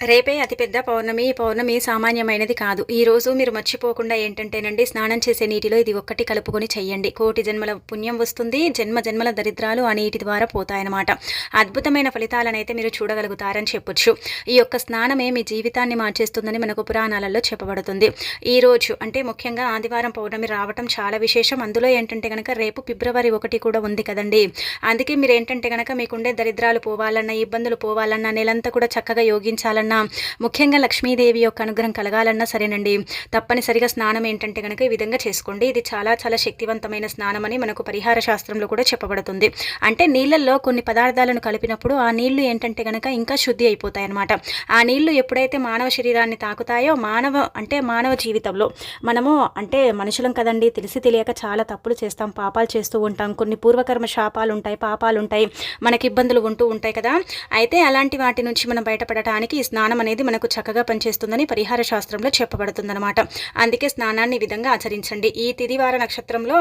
రేపే అతిపెద్ద పౌర్ణమి. ఈ పౌర్ణమి సామాన్యమైనది కాదు. ఈరోజు మీరు మర్చిపోకుండా ఏంటంటేనండి, స్నానం చేసే నీటిలో ఇది ఒక్కటి కలుపుకొని చెయ్యండి. కోటి జన్మల పుణ్యం వస్తుంది. జన్మ జన్మల దరిద్రాలు ఆ నీటి ద్వారా పోతాయన్నమాట. అద్భుతమైన ఫలితాలనైతే మీరు చూడగలుగుతారని చెప్పొచ్చు. ఈ యొక్క స్నానమే మీ జీవితాన్ని మార్చేస్తుందని మనకు పురాణాలలో చెప్పబడుతుంది. ఈరోజు అంటే ముఖ్యంగా ఆదివారం పౌర్ణమి రావటం చాలా విశేషం. అందులో ఏంటంటే గనక రేపు ఫిబ్రవరి 1 కూడా ఉంది కదండి. అందుకే మీరు ఏంటంటే గనక మీకుండే దరిద్రాలు పోవాలన్నా, ఇబ్బందులు పోవాలన్నా, నెలంతా కూడా చక్కగా యోగించాలన్నా, ముఖ్యంగా లక్ష్మీదేవి యొక్క అనుగ్రహం కలగాలన్నా సరేనండి, తప్పనిసరిగా స్నానం ఏంటంటే గనక ఈ విధంగా చేసుకోండి. ఇది చాలా చాలా శక్తివంతమైన స్నానం అని మనకు పరిహార శాస్త్రంలో కూడా చెప్పబడుతుంది. అంటే నీళ్ళల్లో కొన్ని పదార్థాలను కలిపినప్పుడు ఆ నీళ్లు ఏంటంటే గనక ఇంకా శుద్ధి అయిపోతాయి అన్నమాట. ఆ నీళ్లు ఎప్పుడైతే మానవ శరీరాన్ని తాకుతాయో మానవ జీవితంలో మనము అంటే మనుషులం కదండి, తెలిసి తెలియక చాలా తప్పులు చేస్తాం, పాపాలు చేస్తూ ఉంటాం. కొన్ని పూర్వకర్మ శాపాలు ఉంటాయి, పాపాలు ఉంటాయి, మనకి ఇబ్బందులు ఉంటూ ఉంటాయి కదా. అయితే అలాంటి వాటి నుంచి మనం బయటపడటానికి ఈ స్నానం అనేది మనకు చక్కగా పనిచేస్తుందని పరిహార శాస్త్రంలో చెప్పబడుతుందన్నమాట. అందుకే స్నానాన్ని ఈ విధంగా ఆచరించండి. ఈ తిదివార నక్షత్రంలో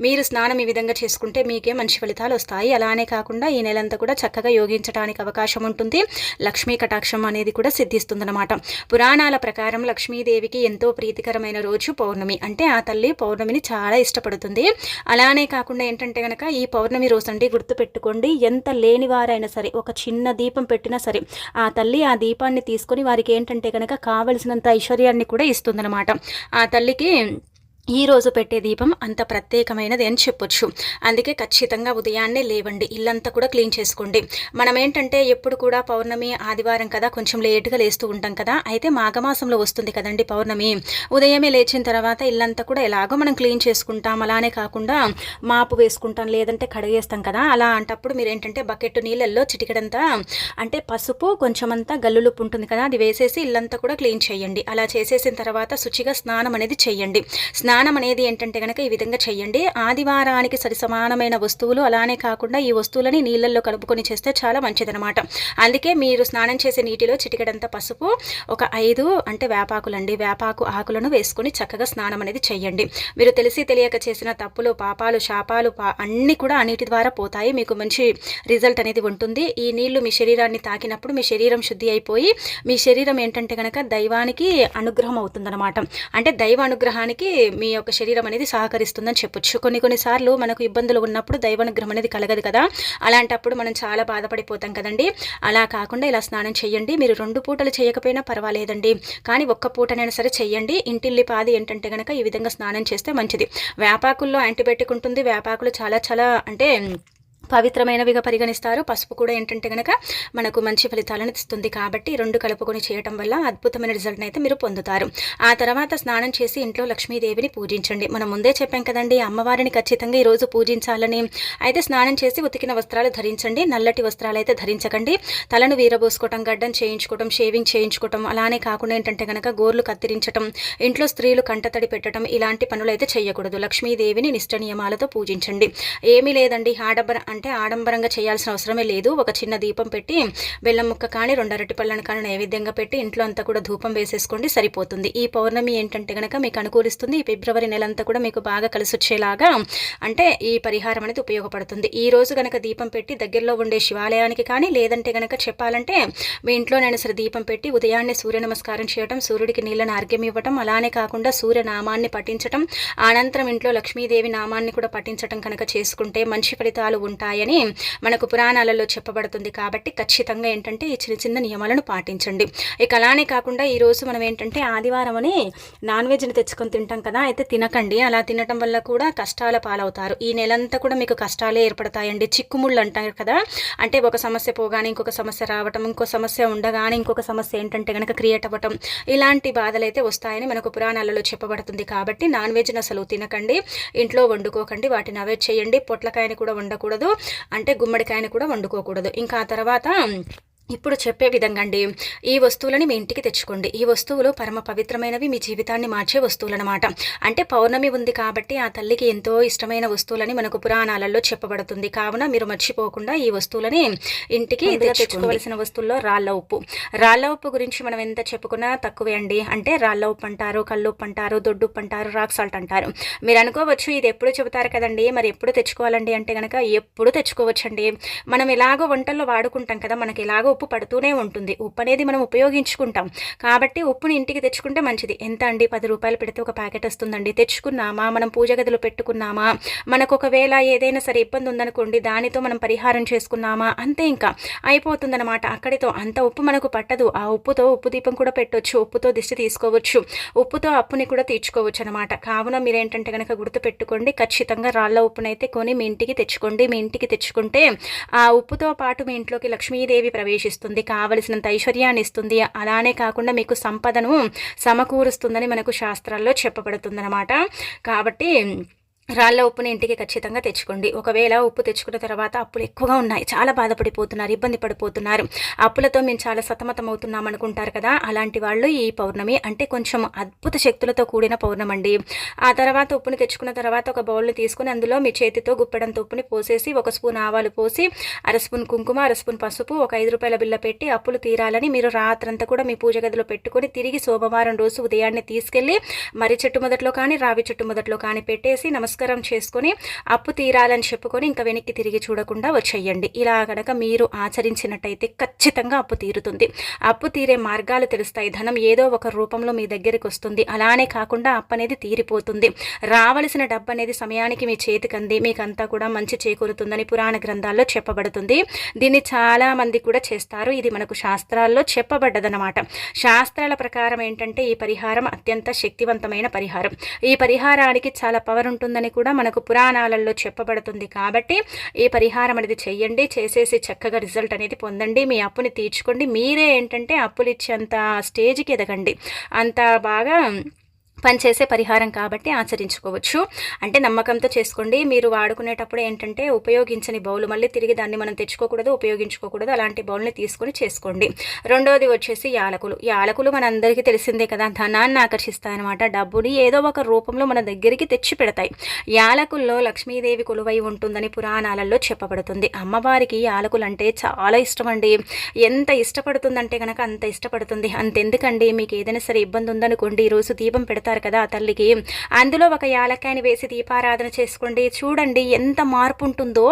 మీరు స్నానం ఈ విధంగా చేసుకుంటే మీకే మంచి ఫలితాలు వస్తాయి. అలానే కాకుండా ఈ నెలంతా కూడా చక్కగా యోగించడానికి అవకాశం ఉంటుంది. లక్ష్మీ కటాక్షం అనేది కూడా సిద్ధిస్తుందన్నమాట. పురాణాల ప్రకారం లక్ష్మీదేవికి ఎంతో ప్రీతికరమైన రోజు పౌర్ణమి. అంటే ఆ తల్లి పౌర్ణమిని చాలా ఇష్టపడుతుంది. అలానే కాకుండా ఏంటంటే గనక ఈ పౌర్ణమి రోజండి గుర్తుపెట్టుకోండి, ఎంత లేనివారైనా సరే ఒక చిన్న దీపం పెట్టినా సరే ఆ తల్లి ఆ దీపాన్ని తీసుకొని వారికి ఏంటంటే కనుక కావలసినంత ఐశ్వర్యాన్ని కూడా ఇస్తుందన్నమాట. ఆ తల్లికి ఈ రోజు పెట్టే దీపం అంత ప్రత్యేకమైనది అని చెప్పొచ్చు. అందుకే ఖచ్చితంగా ఉదయాన్నే లేవండి, ఇల్లంతా కూడా క్లీన్ చేసుకోండి. మనం ఏంటంటే ఎప్పుడు కూడా పౌర్ణమి ఆదివారం కదా కొంచెం లేటుగా లేస్తూ ఉంటాం కదా. అయితే మాఘమాసంలో వస్తుంది కదండి పౌర్ణమి. ఉదయమే లేచిన తర్వాత ఇల్లంతా కూడా ఎలాగో మనం క్లీన్ చేసుకుంటాం. అలానే కాకుండా మాపు వేసుకుంటాం, లేదంటే కడిగేస్తాం కదా. అలా అంటప్పుడు మీరు ఏంటంటే బకెట్ నీళ్ళల్లో చిటికడంతా అంటే పసుపు కొంచెమంతా గల్లులుప్పు ఉంటుంది కదా, అది వేసేసి ఇల్లంతా కూడా క్లీన్ చేయండి. అలా చేసేసిన తర్వాత శుచిగా స్నానం అనేది చెయ్యండి. స్నానం అనేది ఏంటంటే కనుక ఈ విధంగా చెయ్యండి. ఆదివారానికి సరి సమానమైన వస్తువులు, అలానే కాకుండా ఈ వస్తువులని నీళ్ళల్లో కలుపుకొని చేస్తే చాలా మంచిదనమాట. అందుకే మీరు స్నానం చేసే నీటిలో చిటికెడంత పసుపు, ఒక 5 అంటే వేపాకులండి, వేపాకు ఆకులను వేసుకొని చక్కగా స్నానం అనేది చెయ్యండి. మీరు తెలిసి తెలియక చేసిన తప్పులు, పాపాలు, శాపాలు అన్నీ కూడా ఆ నీటి ద్వారా పోతాయి. మీకు మంచి రిజల్ట్ అనేది ఉంటుంది. ఈ నీళ్లు మీ శరీరాన్ని తాకినప్పుడు మీ శరీరం శుద్ధి అయిపోయి మీ శరీరం ఏంటంటే కనుక దైవానికి అనుగ్రహం అవుతుందన్నమాట. అంటే దైవ అనుగ్రహానికి మీ యొక్క శరీరం అనేది సహకరిస్తుందని చెప్పొచ్చు. కొన్నిసార్లు మనకు ఇబ్బందులు ఉన్నప్పుడు దైవానుగ్రహం అనేది కలగదు కదా. అలాంటప్పుడు మనం చాలా బాధపడిపోతాం కదండి. అలా కాకుండా ఇలా స్నానం చేయండి. మీరు 2 పూటలు చేయకపోయినా పర్వాలేదండి, కానీ ఒక్క పూటనైనా సరే చెయ్యండి. ఇంటిల్లిపాది ఏంటంటే కనుక ఈ విధంగా స్నానం చేస్తే మంచిది. వేపాకుల్లో యాంటీబయాటిక్ ఉంటుంది. వేపాకులు చాలా చాలా అంటే పవిత్రమైనవిగా పరిగణిస్తారు. పసుపు కూడా ఏంటంటే కనుక మనకు మంచి ఫలితాలను ఇస్తుంది. కాబట్టి 2 కలుపుకొని చేయటం వల్ల అద్భుతమైన రిజల్ట్ని అయితే మీరు పొందుతారు. ఆ తర్వాత స్నానం చేసి ఇంట్లో లక్ష్మీదేవిని పూజించండి. మనం ముందే చెప్పాం కదండి, అమ్మవారిని ఖచ్చితంగా ఈరోజు పూజించాలని. అయితే స్నానం చేసి ఉతికిన వస్త్రాలు ధరించండి, నల్లటి వస్త్రాలు అయితే ధరించకండి. తలను వీరబోసుకోవటం, గడ్డం చేయించుకోవటం, షేవింగ్ చేయించుకోవటం, అలానే కాకుండా ఏంటంటే కనుక గోర్లు కత్తిరించటం, ఇంట్లో స్త్రీలు కంటతడి పెట్టడం, ఇలాంటి పనులు అయితే చేయకూడదు. లక్ష్మీదేవిని నిష్ట నియమాలతో పూజించండి. ఏమీ లేదండి, ఆడంబరంగా చేయాల్సిన అవసరమే లేదు. ఒక చిన్న దీపం పెట్టి బెల్లం ముక్క కానీ 2 అరటిపళ్ళను కానీ నైవేద్యంగా పెట్టి ఇంట్లో అంతా కూడా ధూపం వేసేసుకోండి, సరిపోతుంది. ఈ పౌర్ణమి ఏంటంటే కనుక మీకు అనుకూలిస్తుంది. ఈ ఫిబ్రవరి నెలంతా కూడా మీకు బాగా కలిసి వచ్చేలాగా అంటే ఈ పరిహారం అనేది ఉపయోగపడుతుంది. ఈ రోజు కనుక దీపం పెట్టి దగ్గరలో ఉండే శివాలయానికి కానీ, లేదంటే కనుక చెప్పాలంటే మీ ఇంట్లోనైనా సరే దీపం పెట్టి ఉదయాన్నే సూర్య నమస్కారం చేయడం, సూర్యుడికి నీళ్ళను అర్ఘ్యం ఇవ్వటం, అలానే కాకుండా సూర్య నామాన్ని పఠించటం, అనంతరం ఇంట్లో లక్ష్మీదేవి నామాన్ని కూడా పఠించటం కనుక చేసుకుంటే మంచి ఫలితాలు ఉంటాయని మనకు పురాణాలలో చెప్పబడుతుంది. కాబట్టి ఖచ్చితంగా ఏంటంటే ఈ చిన్న చిన్న నియమాలను పాటించండి. ఇక అలానే కాకుండా ఈరోజు మనం ఏంటంటే ఆదివారం అని నాన్ వెజ్ని తెచ్చుకొని తింటాం కదా, అయితే తినకండి. అలా తినటం వల్ల కూడా కష్టాల పాలవుతారు. ఈ నెలంతా కూడా మీకు కష్టాలే ఏర్పడతాయండి. చిక్కుముళ్ళు అంటారు కదా, అంటే ఒక సమస్య పోగానే ఇంకొక సమస్య రావటం, ఇంకో సమస్య ఉండగానే ఇంకొక సమస్య ఏంటంటే కనుక క్రియేట్ అవ్వటం, ఇలాంటి బాధలు అయితే వస్తాయని మనకు పురాణాలలో చెప్పబడుతుంది. కాబట్టి నాన్ వెజ్ని అసలు తినకండి, ఇంట్లో వండుకోకండి, వాటిని అవాయిడ్ చేయండి. పొట్లకాయని కూడా వండకూడదు, అంటే గుమ్మడికాయని కూడా వండుకోకూడదు. ఇంకా ఆ తర్వాత ఇప్పుడు చెప్పే విధంగా అండి, ఈ వస్తువులని మీ ఇంటికి తెచ్చుకోండి. ఈ వస్తువులు పరమ పవిత్రమైనవి, మీ జీవితాన్ని మార్చే వస్తువులు అనమాట. అంటే పౌర్ణమి ఉంది కాబట్టి ఆ తల్లికి ఎంతో ఇష్టమైన వస్తువులని మనకు పురాణాలలో చెప్పబడుతుంది. కావున మీరు మర్చిపోకుండా ఈ వస్తువులని ఇంటికి తెచ్చుకోవాల్సిన వస్తువుల్లో రాళ్ళ ఉప్పు. రాళ్ళ ఉప్పు గురించి మనం ఎంత చెప్పుకున్నా తక్కువే అండి. అంటే రాళ్ళ ఉప్పు అంటారు, కల్లుప్పు అంటారు, దొడ్డుప్పు అంటారు, రాక్ సాల్ట్ అంటారు. మీరు అనుకోవచ్చు ఇది ఎప్పుడు చెబుతారు కదండి, మరి ఎప్పుడు తెచ్చుకోవాలండి అంటే కనుక ఎప్పుడు తెచ్చుకోవచ్చండి. మనం ఎలాగో వంటల్లో వాడుకుంటాం కదా, మనకి ఎలాగో ఉప్పు పడుతూనే ఉంటుంది. ఉప్పు అనేది మనం ఉపయోగించుకుంటాం కాబట్టి ఉప్పుని ఇంటికి తెచ్చుకుంటే మంచిది. ఎంత అండి, 10 రూపాయలు పెడితే ఒక ప్యాకెట్ వస్తుందండి. తెచ్చుకున్నామా, మనం పూజ గదిలో పెట్టుకున్నామా, మనకు ఒకవేళ ఏదైనా సరే ఇబ్బంది ఉందనుకోండి, దానితో మనం పరిహారం చేసుకున్నామా, అంతే ఇంకా అయిపోతుందన్నమాట. అక్కడితో అంత ఉప్పు మనకు పట్టదు. ఆ ఉప్పుతో ఉప్పు దీపం కూడా పెట్టొచ్చు, ఉప్పుతో దిష్టి తీసుకోవచ్చు, ఉప్పుతో అప్పుని కూడా తీర్చుకోవచ్చు అనమాట. కావున మీరేంటంటే కనుక గుర్తుపెట్టుకోండి, ఖచ్చితంగా రాళ్ళ ఉప్పునైతే కొని మీ ఇంటికి తెచ్చుకోండి. మీ ఇంటికి తెచ్చుకుంటే ఆ ఉప్పుతో పాటు మీ ఇంట్లోకి లక్ష్మీదేవి ప్రవేశిస్తుంది, కావలసినంత ఐశ్వర్యాన్ని ఇస్తుంది, అలానే కాకుండా మీకు సంపదను సమకూరుస్తుందని మనకు శాస్త్రాల్లో చెప్పబడుతుందన్నమాట. కాబట్టి రాళ్ళ ఉప్పుని ఇంటికి ఖచ్చితంగా తెచ్చుకోండి. ఒకవేళ ఉప్పు తెచ్చుకున్న తర్వాత అప్పులు ఎక్కువగా ఉన్నాయి, చాలా బాధపడిపోతున్నారు, ఇబ్బంది పడిపోతున్నారు, అప్పులతో మేము చాలా సతమతం అవుతున్నాం అనుకుంటారు కదా, అలాంటి వాళ్ళు ఈ పౌర్ణమి అంటే కొంచెం అద్భుత శక్తులతో కూడిన పౌర్ణమండి. ఆ తర్వాత ఉప్పుని తెచ్చుకున్న తర్వాత ఒక బౌల్ని తీసుకుని అందులో మీ చేతితో గుప్పెడంత ఉప్పుని పోసేసి 1 స్పూన్ ఆవాలు పోసి, 1/2 స్పూన్ కుంకుమ, 1/2 స్పూన్ పసుపు, ఒక 5 రూపాయల బిళ్ళ పెట్టి అప్పులు తీరాలని మీరు రాత్రంతా కూడా మీ పూజ గదిలో పెట్టుకొని తిరిగి సోమవారం రోజు ఉదయాన్నే తీసుకెళ్ళి మర్రి చెట్టు మొదట్లో కానీ రావి చెట్టు మొదట్లో కానీ పెట్టేసి నమస్కారం చేసుకొని అప్పు తీరాలని చెప్పుకొని ఇంకా వెనక్కి తిరిగి చూడకుండా వచ్చేయండి. ఇలా కనుక మీరు ఆచరించినట్టయితే ఖచ్చితంగా అప్పు తీరుతుంది. అప్పు తీరే మార్గాలు తెలుస్తాయి. ధనం ఏదో ఒక రూపంలో మీ దగ్గరికి వస్తుంది. అలానే కాకుండా అప్పు అనేది తీరిపోతుంది. రావలసిన డబ్బు అనేది సమయానికి మీ చేతికి అంది మీకంతా కూడా మంచి చేకూరుతుందని పురాణ గ్రంథాల్లో చెప్పబడుతుంది. దీన్ని చాలా మంది కూడా చేస్తారు. ఇది మనకు శాస్త్రాల్లో చెప్పబడ్డదన్నమాట. శాస్త్రాల ప్రకారం ఏంటంటే ఈ పరిహారం అత్యంత శక్తివంతమైన పరిహారం. ఈ పరిహారానికి చాలా పవర్ ఉంటుందని కూడా మనకు పురాణాలలో చెప్పబడుతుంది. కాబట్టి ఈ పరిహారం అనేది చెయ్యండి, చేసేసి చక్కగా రిజల్ట్ అనేది పొందండి, మీ అప్పుని తీర్చుకోండి. మీరే ఏంటంటే అప్పులు ఇచ్చేంత స్టేజ్కి ఎదగండి. అంత బాగా పనిచేసే పరిహారం కాబట్టి ఆచరించుకోవచ్చు. అంటే నమ్మకంతో చేసుకోండి. మీరు వాడుకునేటప్పుడు ఏంటంటే ఉపయోగించని బౌల్, మళ్ళీ తిరిగి దాన్ని మనం తెచ్చుకోకూడదు, ఉపయోగించుకోకూడదు, అలాంటి బౌల్ని తీసుకొని చేసుకోండి. రెండోది వచ్చేసి యాలకులు. యాలకులు మనందరికీ తెలిసిందే కదా, ధనాన్ని ఆకర్షిస్తాయన్నమాట. డబ్బుని ఏదో ఒక రూపంలో మన దగ్గరికి తెచ్చి పెడతాయి. యాలకుల్లో లక్ష్మీదేవి కొలువై ఉంటుందని పురాణాలలో చెప్పబడుతుంది. అమ్మవారికి యాలకులు అంటే చాలా ఇష్టం అండి. ఎంత ఇష్టపడుతుందంటే కనుక అంత ఇష్టపడుతుంది. అంతెందుకండి, మీకు ఏదైనా సరే ఇబ్బంది ఉందనుకోండి, ఈరోజు దీపం పెడతారు కదా ఆ తల్లికి, అందులో ఒక యాలక్కాయని వేసి దీపారాధన చేసుకోండి. చూడండి ఎంత మార్పు ఉంటుందో.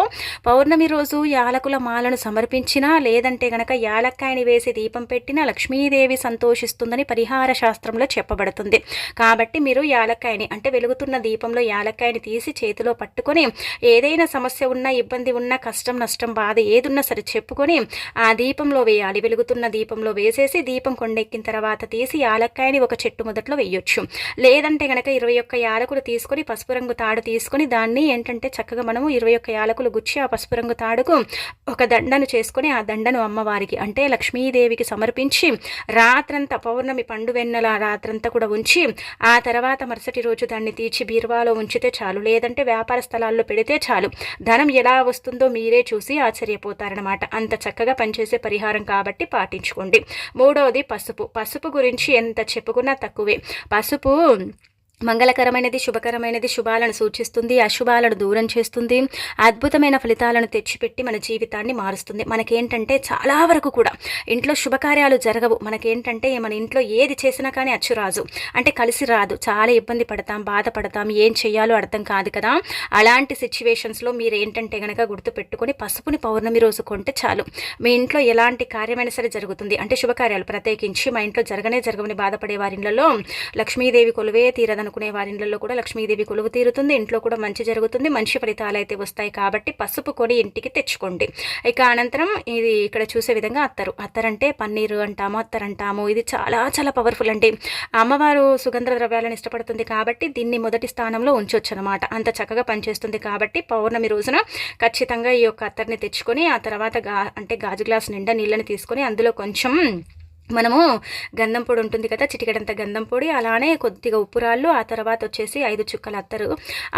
పౌర్ణమి రోజు యాలకుల మాలను సమర్పించినా, లేదంటే గనక యాలక్కాయని వేసి దీపం పెట్టినా లక్ష్మీదేవి సంతోషిస్తుందని పరిహార శాస్త్రంలో చెప్పబడుతుంది. కాబట్టి మీరు యాలక్కాయని అంటే వెలుగుతున్న దీపంలో యాలక్కాయని తీసి చేతిలో పట్టుకొని ఏదైనా సమస్య ఉన్నా, ఇబ్బంది ఉన్నా, కష్టం నష్టం బాధ ఏదున్నా సరే చెప్పుకొని ఆ దీపంలో వేయాలి. వెలుగుతున్న దీపంలో వేసేసి దీపం కొండెక్కిన తర్వాత తీసి యాలక్కాయని ఒక చెట్టు మొదట్లో వేయొచ్చు. లేదంటే కనుక 21 యాలకులు తీసుకొని పసుపు రంగు తాడు తీసుకొని దాన్ని ఏంటంటే చక్కగా మనము 21 యాలకులు గుచ్చి ఆ పసుపు రంగు తాడుకు ఒక దండను చేసుకొని ఆ దండను అమ్మవారికి అంటే లక్ష్మీదేవికి సమర్పించి రాత్రంతా పౌర్ణమి పండు వెన్నెల రాత్రంతా కూడా ఉంచి ఆ తర్వాత మరుసటి రోజు దాన్ని తీర్చి బీరువాలో ఉంచితే చాలు, లేదంటే వ్యాపార స్థలాల్లో పెడితే చాలు. ధనం ఎలా వస్తుందో మీరే చూసి ఆశ్చర్యపోతారనమాట. అంత చక్కగా పనిచేసే పరిహారం కాబట్టి పాటించుకోండి. మూడవది పసుపు. పసుపు గురించి ఎంత చెప్పుకున్నా తక్కువే. పసుపు మంగళకరమైనది, శుభకరమైనది, శుభాలను సూచిస్తుంది, అశుభాలను దూరం చేస్తుంది, అద్భుతమైన ఫలితాలను తెచ్చిపెట్టి మన జీవితాన్ని మారుస్తుంది. మనకేంటంటే చాలా వరకు కూడా ఇంట్లో శుభకార్యాలు జరగవు. మనకేంటంటే మన ఇంట్లో ఏది చేసినా కానీ అచ్చురాజు అంటే కలిసి రాదు, చాలా ఇబ్బంది పడతాం, బాధపడతాం, ఏం చేయాలో అర్థం కాదు కదా. అలాంటి సిచ్యువేషన్స్లో మీరు ఏంటంటే కనుక గుర్తుపెట్టుకొని పసుపుని పౌర్ణమి రోజు కొంటే చాలు, మీ ఇంట్లో ఎలాంటి కార్యమైనా సరే జరుగుతుంది. అంటే శుభకార్యాలు ప్రత్యేకించి మా ఇంట్లో జరగని బాధపడే వారిలో లక్ష్మీదేవి కొలువే తీరదను అనుకునే వారిలో కూడా లక్ష్మీదేవి కొలువు తీరుతుంది, ఇంట్లో కూడా మంచి జరుగుతుంది, మంచి ఫలితాలు అయితే వస్తాయి. కాబట్టి పసుపు కొని ఇంటికి తెచ్చుకోండి. ఇక అనంతరం ఇది ఇక్కడ చూసే విధంగా అత్తరంటే పన్నీరు అంటాము, అత్తరంటాము. ఇది చాలా చాలా పవర్ఫుల్ అండి. అమ్మవారు సుగంధ ద్రవ్యాలను ఇష్టపడుతుంది కాబట్టి దీన్ని మొదటి స్థానంలో ఉంచొచ్చు అనమాట. అంత చక్కగా పనిచేస్తుంది. కాబట్టి పౌర్ణమి రోజున ఖచ్చితంగా ఈ యొక్క అత్తర్ని తెచ్చుకొని ఆ తర్వాత గాజు గ్లాస్ నిండా నీళ్ళని తీసుకొని అందులో కొంచెం మనము గంధం పొడి ఉంటుంది కదా, చిటికెడంత గంధం పొడి, అలానే కొద్దిగా ఉప్పురాళ్ళు, ఆ తర్వాత వచ్చేసి 5 చుక్కల అత్తరు,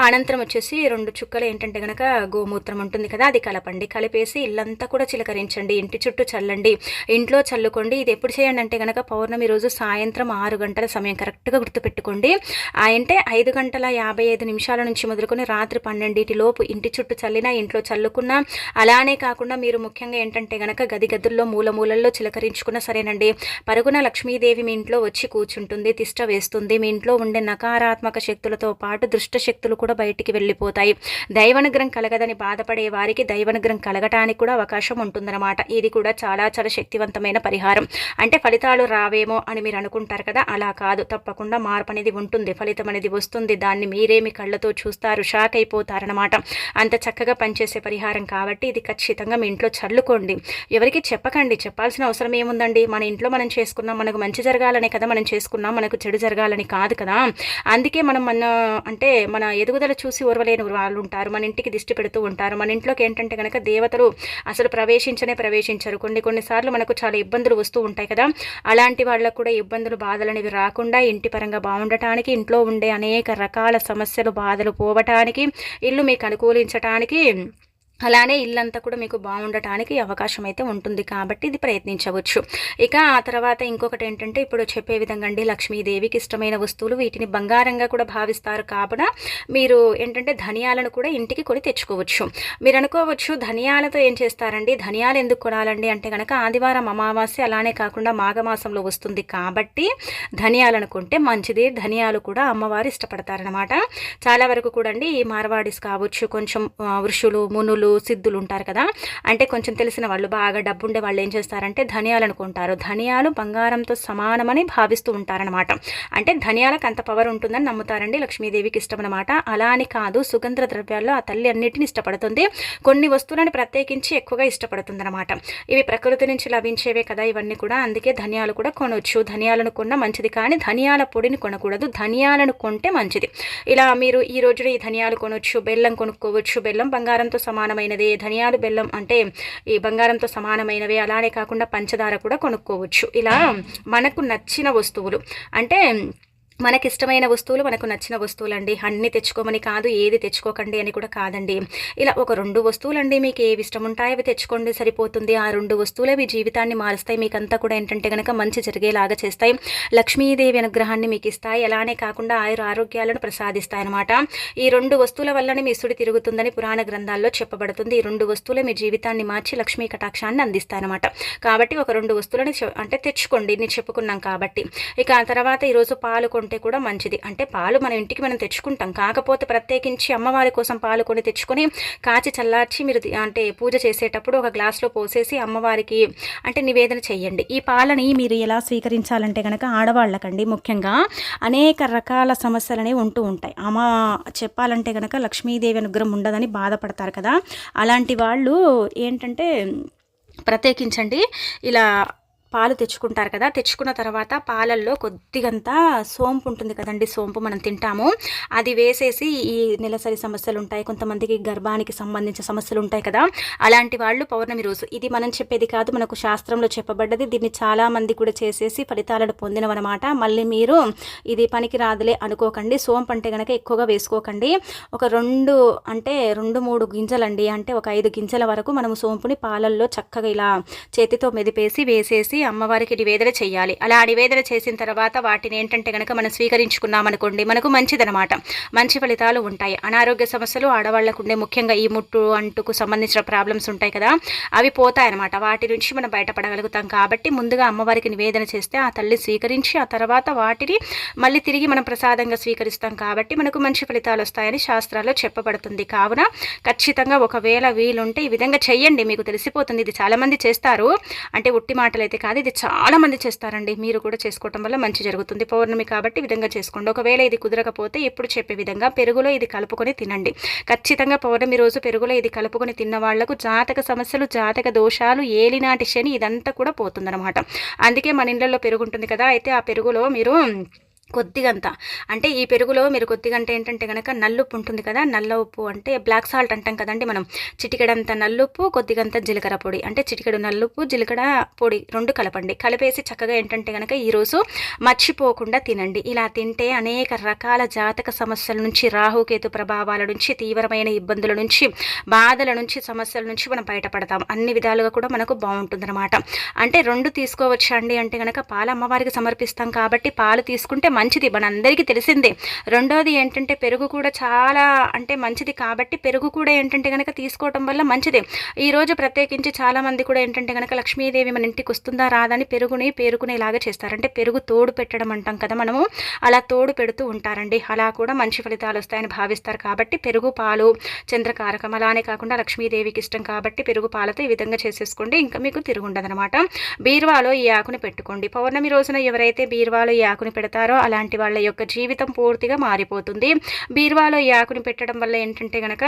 అనంతరం వచ్చేసి 2 చుక్కలు ఏంటంటే కనుక గోమూత్రం ఉంటుంది కదా, అది కలపండి. కలిపేసి ఇల్లంతా కూడా చిలకరించండి, ఇంటి చుట్టూ చల్లండి, ఇంట్లో చల్లుకోండి. ఇది ఎప్పుడు చేయండి అంటే కనుక పౌర్ణమి రోజు సాయంత్రం 6 గంటల సమయం కరెక్ట్గా గుర్తుపెట్టుకోండి. అంటే 5 గంటల 55 నిమిషాల నుంచి మొదలుకొని రాత్రి 12 లోపు ఇంటి చుట్టూ చల్లినా, ఇంట్లో చల్లుకున్నా, అలానే కాకుండా మీరు ముఖ్యంగా ఏంటంటే కనుక గదుల్లో మూలల్లో చిలకరించుకున్నా సరేనండి. పరుగున లక్ష్మీదేవి మీ ఇంట్లో వచ్చి కూర్చుంటుంది, తిష్ట వేస్తుంది. మీ ఇంట్లో ఉండే నకారాత్మక శక్తులతో పాటు దుష్ట శక్తులు కూడా బయటికి వెళ్ళిపోతాయి. దైవానుగ్రహం కలగదని బాధపడే వారికి దైవానుగ్రహం కలగటానికి కూడా అవకాశం ఉంటుందన్నమాట. ఇది కూడా చాలా చాలా శక్తివంతమైన పరిహారం. అంటే ఫలితాలు రావేమో అని మీరు అనుకుంటారు కదా, అలా కాదు. తప్పకుండా మార్పు అనేది ఉంటుంది, ఫలితం అనేది వస్తుంది. దాన్ని మీరే మీ కళ్ళతో చూస్తారు, షాక్ అయిపోతారనమాట. అంత చక్కగా పనిచేసే పరిహారం కాబట్టి ఇది ఖచ్చితంగా మీ ఇంట్లో చల్లుకోండి. ఎవరికి చెప్పకండి, చెప్పాల్సిన అవసరం ఏముందండి. మన ఇంట్లో మనం చేసుకున్నాం, మనకు మంచి జరగాలనే కదా మనం చేసుకున్నాం, మనకు చెడు జరగాలని కాదు కదా. అందుకే మనం మన ఎదుగుదల చూసి ఓర్వలేని వాళ్ళు ఉంటారు, మన ఇంటికి దిష్టి పెడుతూ ఉంటారు. మన ఇంట్లోకి ఏంటంటే కనుక దేవతలు అసలు ప్రవేశించరు. కొన్నిసార్లు మనకు చాలా ఇబ్బందులు వస్తూ ఉంటాయి కదా. అలాంటి వాళ్ళకు కూడా ఇబ్బందులు బాధలు అనేవి రాకుండా ఇంటి పరంగా బాగుండటానికి, ఇంట్లో ఉండే అనేక రకాల సమస్యలు బాధలు పోవటానికి, ఇల్లు మీకు అనుకూలించటానికి, అలానే ఇల్లంతా కూడా మీకు బాగుండటానికి అవకాశం అయితే ఉంటుంది. కాబట్టి ఇది ప్రయత్నించవచ్చు. ఇక ఆ తర్వాత ఇంకొకటి ఏంటంటే ఇప్పుడు చెప్పే విధంగా అండి, లక్ష్మీదేవికి ఇష్టమైన వస్తువులు, వీటిని బంగారంగా కూడా భావిస్తారు. కాబట్టి మీరు ఏంటంటే ధనియాలను కూడా ఇంటికి కొని తెచ్చుకోవచ్చు. మీరు అనుకోవచ్చు ధనియాలతో ఏం చేస్తారండి, ధనియాలు ఎందుకు కొనాలండి అంటే కనుక ఆదివారం అమావాస్య, అలానే కాకుండా మాఘమాసంలో వస్తుంది కాబట్టి ధనియాలను కొంటే మంచిది. ధనియాలు కూడా అమ్మవారు ఇష్టపడతారనమాట. చాలా వరకు కూడా అండి ఈ మార్వాడీస్ కావచ్చు, కొంచెం ఋషులు మునులు సిద్ధులు ఉంటారు కదా, అంటే కొంచెం తెలిసిన వాళ్ళు, బాగా డబ్బు ఉండే వాళ్ళు ఏం చేస్తారంటే ధనియాలు కొంటారు. ధనియాలు బంగారంతో సమానమని భావిస్తూ ఉంటారనమాట. అంటే ధనియాలకు అంత పవర్ ఉంటుందని నమ్ముతారండి. లక్ష్మీదేవికి ఇష్టం అనమాట. అలా అని కాదు, సుగంధ ద్రవ్యాల్లో ఆ తల్లి అన్నిటిని ఇష్టపడుతుంది. కొన్ని వస్తువులను ప్రత్యేకించి ఎక్కువగా ఇష్టపడుతుంది అనమాట. ఇవి ప్రకృతి నుంచి లభించేవే కదా ఇవన్నీ కూడా. అందుకే ధనియాలు కూడా కొనవచ్చు. ధనియాలను కొన్న మంచిది, కానీ ధనియాల పొడిని కొనకూడదు. ధనియాలను కొంటే మంచిది. ఇలా మీరు ఈ రోజున ఈ ధనియాలు కొనవచ్చు. బెల్లం కొనుక్కోవచ్చు. బెల్లం బంగారంతో సమానమైనది. ధనియాలు బెల్లం అంటే ఈ బంగారంతో సమానమైనవి. అలానే కాకుండా పంచదార కూడా కొనుక్కోవచ్చు. ఇలా మనకు నచ్చిన వస్తువులు, అంటే మనకిష్టమైన వస్తువులు, మనకు నచ్చిన వస్తువులు అండి. అన్నీ తెచ్చుకోమని కాదు, ఏది తెచ్చుకోకండి అని కూడా కాదండి. ఇలా ఒక 2 వస్తువులండి, మీకు ఏవి ఇష్టం ఉంటాయో అవి తెచ్చుకోండి, సరిపోతుంది. ఆ 2 వస్తువులే మీ జీవితాన్ని మారుస్తాయి. మీకంతా కూడా ఏంటంటే కనుక మంచి జరిగేలాగా చేస్తాయి. లక్ష్మీదేవి అనుగ్రహాన్ని మీకు ఇస్తాయి. అలానే కాకుండా ఆరోగ్యాలను ప్రసాదిస్తాయి అనమాట. ఈ 2 వస్తువుల వల్లనే మీ సుడి తిరుగుతుందని పురాణ గ్రంథాల్లో చెప్పబడుతుంది. ఈ 2 వస్తువులే మీ జీవితాన్ని మార్చి లక్ష్మీ కటాక్షాన్ని అందిస్తాయన్నమాట. కాబట్టి ఒక 2 వస్తువులని అంటే తెచ్చుకోండి, నేను చెప్పుకున్నాం కాబట్టి. ఇక ఆ తర్వాత ఈరోజు పాలు కొంటే కూడా మంచిది. అంటే పాలు మన ఇంటికి మనం తెచ్చుకుంటాం, కాకపోతే ప్రత్యేకించి అమ్మవారి కోసం పాలు కొని తెచ్చుకొని కాచి చల్లార్చి మీరు అంటే పూజ చేసేటప్పుడు ఒక గ్లాస్లో పోసేసి అమ్మవారికి అంటే నివేదన చేయండి. ఈ పాలని మీరు ఎలా స్వీకరించాలంటే కనుక ఆడవాళ్ళకండి ముఖ్యంగా అనేక రకాల సమస్యలనే ఉంటూ ఉంటాయి. చెప్పాలంటే కనుక లక్ష్మీదేవి అనుగ్రహం ఉండదని బాధపడతారు కదా. అలాంటి వాళ్ళు ఏంటంటే ప్రత్యేకించండి ఇలా పాలు తెచ్చుకుంటారు కదా. తెచ్చుకున్న తర్వాత పాలల్లో కొద్దిగంతా సోంపు ఉంటుంది కదండి, సోంపు మనం తింటాము, అది వేసేసి, ఈ నెలసరి సమస్యలు ఉంటాయి, కొంతమందికి గర్భానికి సంబంధించిన సమస్యలు ఉంటాయి కదా, అలాంటి వాళ్ళు పౌర్ణమి రోజు, ఇది మనం చెప్పేది కాదు, మనకు శాస్త్రంలో చెప్పబడ్డది, దీన్ని చాలామంది కూడా చేసేసి ఫలితాలను పొందినవన్నమాట. మళ్ళీ మీరు ఇది పనికి రాదులే అనుకోకండి. సోంపు అంటే కనుక ఎక్కువగా వేసుకోకండి. ఒక 2-3 గింజలండి, అంటే ఒక 5 గింజల వరకు మనము సోంపుని పాలల్లో చక్కగా ఇలా చేతితో మెదిపేసి వేసేసి అమ్మవారికి నివేదన చేయాలి. అలా నివేదన చేసిన తర్వాత వాటిని ఏంటంటే కనుక మనం స్వీకరించుకున్నాం అనుకోండి, మనకు మంచిదనమాట, మంచి ఫలితాలు ఉంటాయి. అనారోగ్య సమస్యలు ఆడవాళ్ళకు ఉండే ముఖ్యంగా ఈ ముట్టు అంటుకు సంబంధించిన ప్రాబ్లమ్స్ ఉంటాయి కదా, అవి పోతాయన్నమాట. వాటి నుంచి మనం బయటపడగలుగుతాం. కాబట్టి ముందుగా అమ్మవారికి నివేదన చేస్తే ఆ తల్లి స్వీకరించి ఆ తర్వాత వాటిని మళ్ళీ తిరిగి మనం ప్రసాదంగా స్వీకరిస్తాం. కాబట్టి మనకు మంచి ఫలితాలు వస్తాయని శాస్త్రాల్లో చెప్పబడుతుంది. కావున ఖచ్చితంగా ఒకవేళ వీలుంటే ఈ విధంగా చెయ్యండి, మీకు తెలిసిపోతుంది. ఇది చాలామంది చేస్తారు, అంటే ఉట్టి మాటలు అయితే కాదు, ఇది చాలా మంది చేస్తారండి. మీరు కూడా చేసుకోవటం వల్ల మంచి జరుగుతుంది. పౌర్ణమి కాబట్టి ఈ విధంగా చేసుకోండి. ఒకవేళ ఇది కుదరకపోతే ఎప్పుడు చెప్పే విధంగా పెరుగులో ఇది కలుపుకొని తినండి. ఖచ్చితంగా పౌర్ణమి రోజు పెరుగులో ఇది కలుపుకొని తిన్న వాళ్లకు జాతక సమస్యలు, జాతక దోషాలు, ఏలినాటి శని ఇదంతా కూడా పోతుందన్నమాట. అందుకే మన ఇళ్లలో పెరుగు ఉంటుంది కదా, అయితే ఆ పెరుగులో మీరు కొద్దిగంత, అంటే ఈ పెరుగులో మీరు కొద్దిగంట ఏంటంటే కనుక నల్లుప్పు ఉంటుంది కదా, నల్ల ఉప్పు అంటే బ్లాక్ సాల్ట్ అంటాం కదండి మనం, చిటికెడంత నల్లుప్పు, కొద్దిగంత జీలకర్ర పొడి, అంటే చిటికెడు నల్లుప్పు జీలకర్ర పొడి 2 కలపండి. కలిపేసి చక్కగా ఏంటంటే కనుక ఈరోజు మర్చిపోకుండా తినండి. ఇలా తింటే అనేక రకాల జాతక సమస్యల నుంచి, రాహుకేతు ప్రభావాల నుంచి, తీవ్రమైన ఇబ్బందుల నుంచి, బాధల నుంచి, సమస్యల నుంచి మనం బయటపడతాం. అన్ని విధాలుగా కూడా మనకు బాగుంటుందన్నమాట. అంటే 2 తీసుకోవచ్చా అండి అంటే కనుక పాలు అమ్మవారికి సమర్పిస్తాం కాబట్టి పాలు తీసుకుంటే మంచిది, మనందరికీ తెలిసిందే. రెండోది ఏంటంటే పెరుగు కూడా చాలా అంటే మంచిది కాబట్టి పెరుగు కూడా ఏంటంటే గనక తీసుకోవటం వల్ల మంచిదే. ఈరోజు ప్రత్యేకించి చాలామంది కూడా ఏంటంటే గనక లక్ష్మీదేవి మన ఇంటికి వస్తుందా రాదా అని పెరుగుని పేరుకునేలాగా చేస్తారు. అంటే పెరుగు తోడు పెట్టడం అంటాం కదా మనము, అలా తోడు పెడుతూ ఉంటారండి. అలా కూడా మంచి ఫలితాలు వస్తాయని భావిస్తారు కాబట్టి పెరుగు పాలు చంద్రకారకం. అలానే కాకుండా లక్ష్మీదేవికి ఇష్టం కాబట్టి పెరుగు పాలతో ఈ విధంగా చేసేసుకోండి, ఇంకా మీకు తిరుగుండదనమాట. బీరువాలో ఈ ఆకుని పెట్టుకోండి. పౌర్ణమి రోజున ఎవరైతే బీరువాలో ఈ ఆకుని పెడతారో అలాంటి వాళ్ళ యొక్క జీవితం పూర్తిగా మారిపోతుంది. బీరువాలో ఈ ఆకుని పెట్టడం వల్ల ఏంటంటే గనక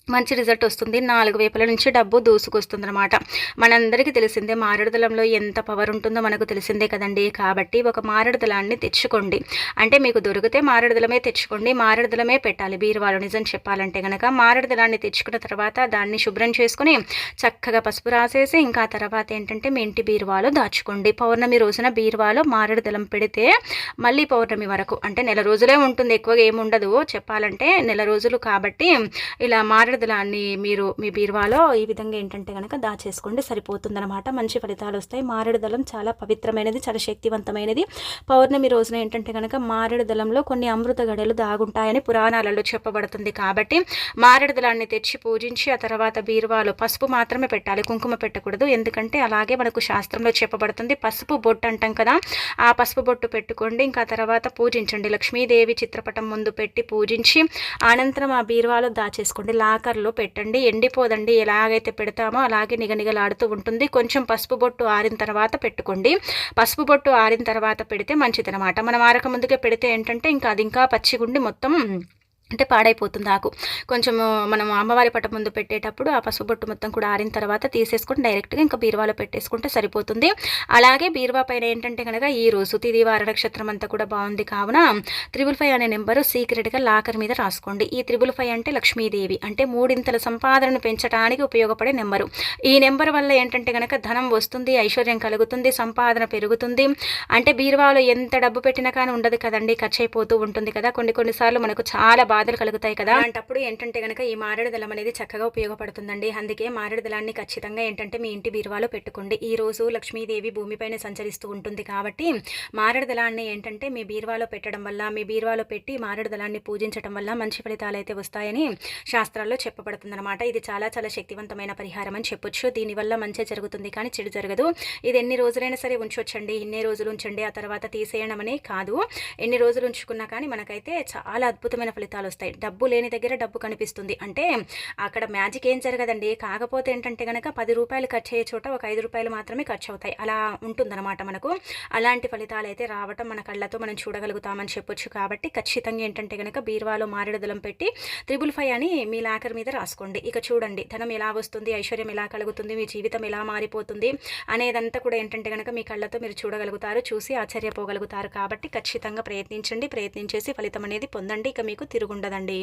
మంచి రిజల్ట్ వస్తుంది. 4 వైపుల నుంచి డబ్బు దూసుకొస్తుందన్నమాట. మనందరికీ తెలిసిందే మారేడుదలంలో ఎంత పవర్ ఉంటుందో మనకు తెలిసిందే కదండి. కాబట్టి ఒక మారేడుదలాన్ని తెచ్చుకోండి. అంటే మీకు దొరికితే మారేడుదలమే తెచ్చుకోండి, మారేడుదలమే పెట్టాలి బీరువాలో. నిజం చెప్పాలంటే కనుక మారేడుదలాన్ని తెచ్చుకున్న తర్వాత దాన్ని శుభ్రం చేసుకుని చక్కగా పసుపు రాసేసి ఇంకా తర్వాత ఏంటంటే మీ ఇంటి బీరువాలో దాచుకోండి. పౌర్ణమి రోజున బీరువాలో మారేడుదలం పెడితే మళ్ళీ పౌర్ణమి వరకు అంటే నెల రోజులే ఉంటుంది, ఎక్కువగా ఏముండదు చెప్పాలంటే నెల రోజులు. కాబట్టి ఇలా మారేడుదలాన్ని మీరు మీ బీరువాలో ఈ విధంగా ఏంటంటే కనుక దాచేసుకోండి, సరిపోతుందన్నమాట. మంచి ఫలితాలు వస్తాయి. మారేడుదలం చాలా పవిత్రమైనది, చాలా శక్తివంతమైనది. పౌర్ణమి రోజున ఏంటంటే కనుక మారేడుదలంలో కొన్ని అమృత గడలు దాగుంటాయని పురాణాలలో చెప్పబడుతుంది. కాబట్టి మారేడుదలాన్ని తెచ్చి పూజించి ఆ తర్వాత బీరువాలో పసుపు మాత్రమే పెట్టాలి, కుంకుమ పెట్టకూడదు. ఎందుకంటే అలాగే మనకు శాస్త్రంలో చెప్పబడుతుంది. పసుపు బొట్టు అంటాం కదా, ఆ పసుపు బొట్టు పెట్టుకోండి. ఇంకా తర్వాత పూజించండి. లక్ష్మీదేవి చిత్రపటం ముందు పెట్టి పూజించి అనంతరం ఆ బీరువాలో దాచేసుకోండి. లాకర్లో పెట్టండి, ఎండిపోదండి. ఎలాగైతే పెడతామో అలాగే నిగనిగలాడుతూ ఉంటుంది. కొంచెం పసుపు బొట్టు ఆరిన తర్వాత పెట్టుకోండి. పసుపు బొట్టు ఆరిన తర్వాత పెడితే మంచిదనమాట. మనం ఆరక ముందుకే పెడితే ఏంటంటే ఇంకా అది ఇంకా పచ్చిగుండి మొత్తం అంటే పాడైపోతుంది ఆకు. కొంచెము మనం అమ్మవారి పట్ట ముందు పెట్టేటప్పుడు ఆ పసుపు బొట్టు మొత్తం కూడా ఆరిన తర్వాత తీసేసుకొని డైరెక్ట్గా ఇంకా బీరువాలో పెట్టేసుకుంటే సరిపోతుంది. అలాగే బీరువా పైన ఏంటంటే కనుక ఈ రోజు తిది వార నక్షత్రం అంతా కూడా బాగుంది కావున 555 అనే నెంబరు సీక్రెట్గా లాకర్ మీద రాసుకోండి. ఈ 555 అంటే లక్ష్మీదేవి అంటే మూడింతల సంపాదనను పెంచడానికి ఉపయోగపడే నెంబరు. ఈ నెంబర్ వల్ల ఏంటంటే కనుక ధనం వస్తుంది, ఐశ్వర్యం కలుగుతుంది, సంపాదన పెరుగుతుంది. అంటే బీరువాలో ఎంత డబ్బు పెట్టినా కానీ ఉండదు కదండి, ఖర్చు అయిపోతూ ఉంటుంది కదా. కొన్నిసార్లు మనకు చాలా బాధలు కలుగుతాయి కదా. అలాంటప్పుడు ఏంటంటే గనక ఈ మారేడుదలం అనేది చక్కగా ఉపయోగపడుతుందండి. అందుకే మారేడుదలాన్ని ఖచ్చితంగా ఏంటంటే మీ ఇంటి బీరువాలో పెట్టుకోండి. ఈ రోజు లక్ష్మీదేవి భూమిపైన సంచరిస్తూ ఉంటుంది కాబట్టి మారేడుదలాన్ని ఏంటంటే మీ బీరువాలో పెట్టడం వల్ల, మీ బీరువాలో పెట్టి మారేడుదలాన్ని పూజించడం వల్ల మంచి ఫలితాలు అయితే వస్తాయని శాస్త్రాల్లో చెప్పబడుతుందన్నమాట. ఇది చాలా చాలా శక్తివంతమైన పరిహారం అని చెప్పొచ్చు. దీనివల్ల మంచి జరుగుతుంది కానీ చెడు జరగదు. ఇది ఎన్ని రోజులైనా సరే ఉంచొచ్చండి. ఇన్ని రోజులు ఉంచండి, ఆ తర్వాత తీసేయడం అనే కాదు. ఎన్ని రోజులు ఉంచుకున్నా కానీ మనకైతే చాలా అద్భుతమైన ఫలితాలు వస్తాయి. డబ్బు లేని దగ్గర డబ్బు కనిపిస్తుంది అంటే అక్కడ మ్యాజిక్ ఏం జరగదండి. కాకపోతే ఏంటంటే కనుక 10 రూపాయలు ఖర్చు అయ్యే చోట ఒక 5 రూపాయలు మాత్రమే ఖర్చు అవుతాయి. అలా ఉంటుందన్నమాట మనకు. అలాంటి ఫలితాలు అయితే రావటం మన కళ్ళతో మనం చూడగలుగుతామని చెప్పొచ్చు. కాబట్టి ఖచ్చితంగా ఏంటంటే కనుక బీరువాలో మారేడుదలం పెట్టి 555 అని మీ లాకర్ మీద రాసుకోండి. ఇక చూడండి ధనం ఎలా వస్తుంది, ఐశ్వర్యం ఎలా కలుగుతుంది, మీ జీవితం ఎలా మారిపోతుంది అనేదంతా కూడా ఏంటంటే కనుక మీ కళ్ళతో మీరు చూడగలుగుతారు, చూసి ఆశ్చర్యపోగలుగుతారు. కాబట్టి ఖచ్చితంగా ప్రయత్నించండి, ప్రయత్నించేసి ఫలితం అనేది పొందండి. ఇక మీకు తిరుగుండదండి.